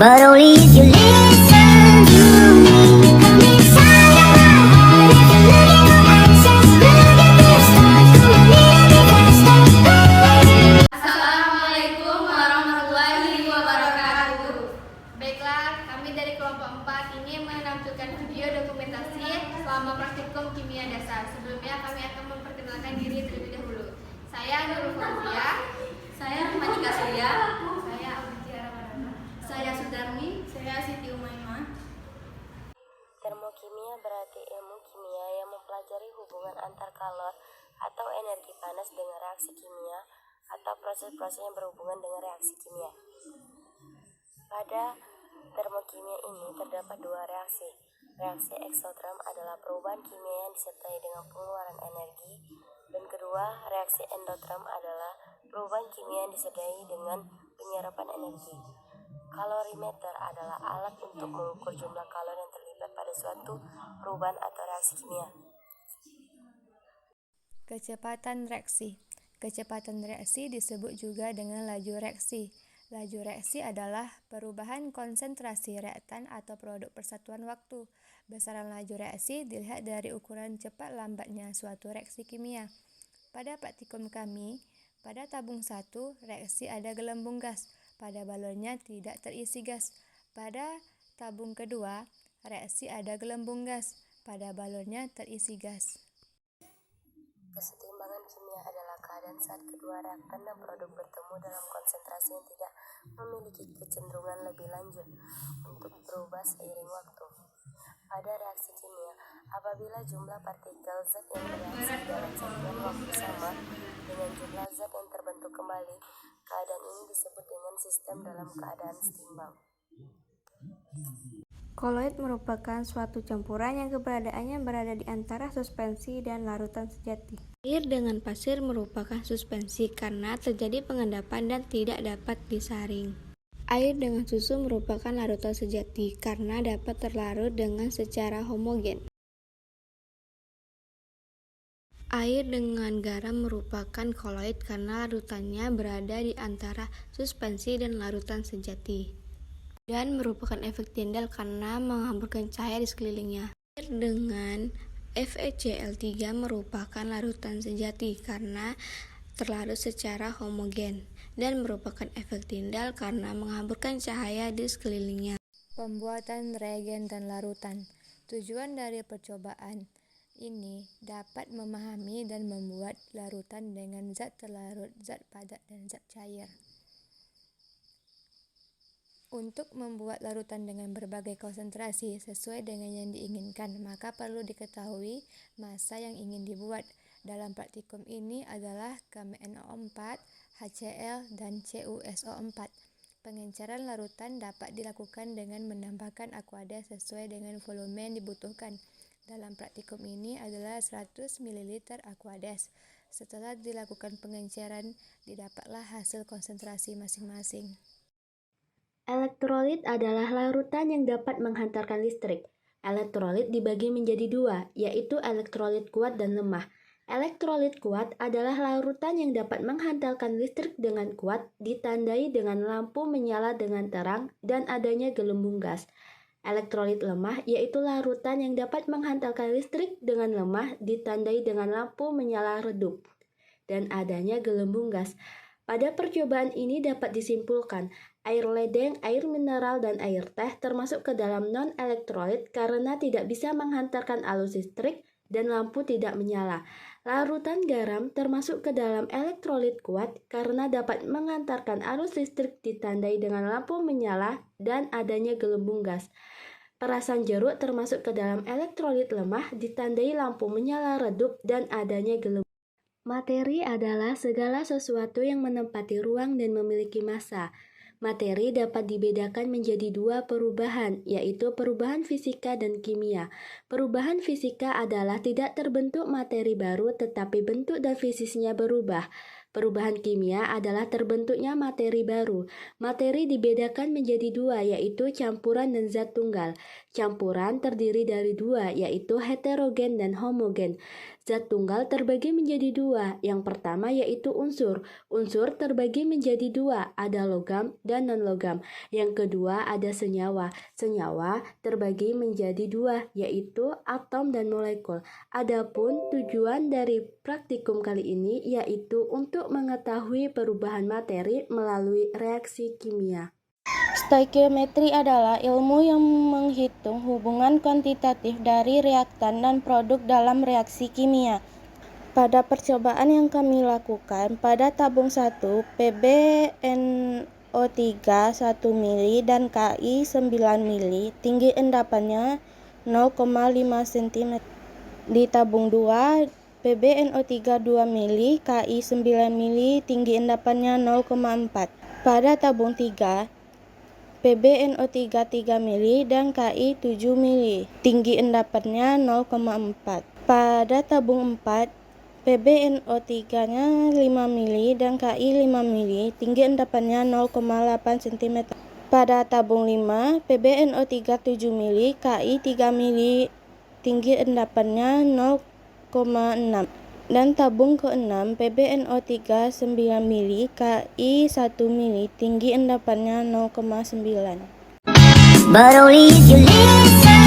But only if you listen to me. Come inside of my heart. If you look in your access, look at the stars. Do a little bit faster. Assalamualaikum warahmatullahi wabarakatuh. Baiklah, kami dari kelompok 4 ingin menampilkan video dokumentasi selama praktikum kimia dasar. Sebelumnya kami akan memperkenalkan diri terlebih dahulu. Saya Nurul Fauzia, saya Manika Surya, saya Abdiara Marana, saya Sudarmi, saya Siti Umaymah. Termokimia berarti ilmu kimia yang mempelajari hubungan antar kalor atau energi panas dengan reaksi kimia atau proses-proses yang berhubungan dengan reaksi kimia. Pada termokimia ini terdapat dua reaksi. Reaksi eksoterm adalah perubahan kimia yang disertai dengan pengeluaran energi, dan kedua, reaksi endoterm adalah perubahan kimia yang disertai dengan penyerapan energi. Kalorimeter adalah alat untuk mengukur jumlah kalori yang terlibat pada suatu perubahan atau reaksi kimia. Kecepatan reaksi. Kecepatan reaksi disebut juga dengan laju reaksi. Laju reaksi adalah perubahan konsentrasi reaktan atau produk persatuan waktu. Besaran laju reaksi dilihat dari ukuran cepat lambatnya suatu reaksi kimia. Pada praktikum kami, pada tabung 1, reaksi ada gelembung gas. Pada balonnya tidak terisi gas. Pada tabung kedua, reaksi ada gelembung gas. Pada balonnya terisi gas. Kesetimbangan kimia adalah keadaan saat kedua reaktan dan produk bertemu dalam konsentrasi yang tidak memiliki kecenderungan lebih lanjut untuk berubah seiring waktu. Pada reaksi kimia, apabila jumlah partikel zat yang bereaksi dalam satuan waktu sama dengan jumlah zat yang terbentuk kembali, keadaan ini disebut dengan sistem dalam keadaan setimbang. Koloid merupakan suatu campuran yang keberadaannya berada di antara suspensi dan larutan sejati. Air dengan pasir merupakan suspensi karena terjadi pengendapan dan tidak dapat disaring. Air dengan susu merupakan larutan sejati karena dapat terlarut dengan secara homogen. Air dengan garam merupakan koloid karena larutannya berada di antara suspensi dan larutan sejati, dan merupakan efek Tyndall karena menghamburkan cahaya di sekelilingnya. Air dengan FeCl3 merupakan larutan sejati karena terlarut secara homogen, dan merupakan efek Tyndall karena menghamburkan cahaya di sekelilingnya. Pembuatan reagen dan larutan. Tujuan dari percobaan ini dapat memahami dan membuat larutan dengan zat terlarut, zat padat, dan zat cair. Untuk membuat larutan dengan berbagai konsentrasi sesuai dengan yang diinginkan, maka perlu diketahui massa yang ingin dibuat. Dalam praktikum ini adalah KMnO4, HCl, dan CuSO4. Pengenceran larutan dapat dilakukan dengan menambahkan aqueous sesuai dengan volume yang dibutuhkan. Dalam praktikum ini adalah 100 ml aqueous. Setelah dilakukan pengenceran, didapatlah hasil konsentrasi masing-masing. Elektrolit adalah larutan yang dapat menghantarkan listrik. Elektrolit dibagi menjadi dua, yaitu elektrolit kuat dan lemah. Elektrolit kuat adalah larutan yang dapat menghantarkan listrik dengan kuat, ditandai dengan lampu menyala dengan terang dan adanya gelembung gas. Elektrolit lemah yaitu larutan yang dapat menghantarkan listrik dengan lemah, ditandai dengan lampu menyala redup dan adanya gelembung gas. Pada percobaan ini dapat disimpulkan, air ledeng, air mineral, dan air teh termasuk ke dalam non-elektrolit karena tidak bisa menghantarkan arus listrik dan lampu tidak menyala. Larutan garam termasuk ke dalam elektrolit kuat karena dapat mengantarkan arus listrik ditandai dengan lampu menyala dan adanya gelembung gas. Perasan jeruk termasuk ke dalam elektrolit lemah ditandai lampu menyala redup dan adanya gelembung. Materi adalah segala sesuatu yang menempati ruang dan memiliki massa. Materi dapat dibedakan menjadi dua perubahan, yaitu perubahan fisika dan kimia. Perubahan fisika adalah tidak terbentuk materi baru tetapi bentuk dan fisiknya berubah. Perubahan kimia adalah terbentuknya materi baru. Materi dibedakan menjadi dua, yaitu campuran dan zat tunggal. Campuran terdiri dari dua, yaitu heterogen dan homogen. Zat tunggal terbagi menjadi dua. Yang pertama yaitu unsur. Unsur terbagi menjadi dua, ada logam dan non-logam. Yang kedua ada senyawa. Senyawa terbagi menjadi dua, yaitu atom dan molekul. Adapun tujuan dari praktikum kali ini yaitu untuk mengetahui perubahan materi melalui reaksi kimia. Stoikiometri adalah ilmu yang menghitung hubungan kuantitatif dari reaktan dan produk dalam reaksi kimia. Pada percobaan yang kami lakukan, pada tabung 1, PbNO3 1 mili dan Ki 9 mili, tinggi endapannya 0,5 cm. Di tabung 2, PbNO3 2 mili, Ki 9 mili, tinggi endapannya 0,4. Pada tabung 3, PbNO3 3 mili dan Ki 7 mili, tinggi endapannya 0,4. Pada tabung 4, PbNO3-nya 5 mili dan Ki 5 mili, tinggi endapannya 0,8 cm. Pada tabung 5, PbNO3 7 mili, Ki 3 mili, tinggi endapannya 0,6. Dan tabung ke-6, PbNO3 9 mili, Ki 1 mili, tinggi endapannya 0,9. But only if you listen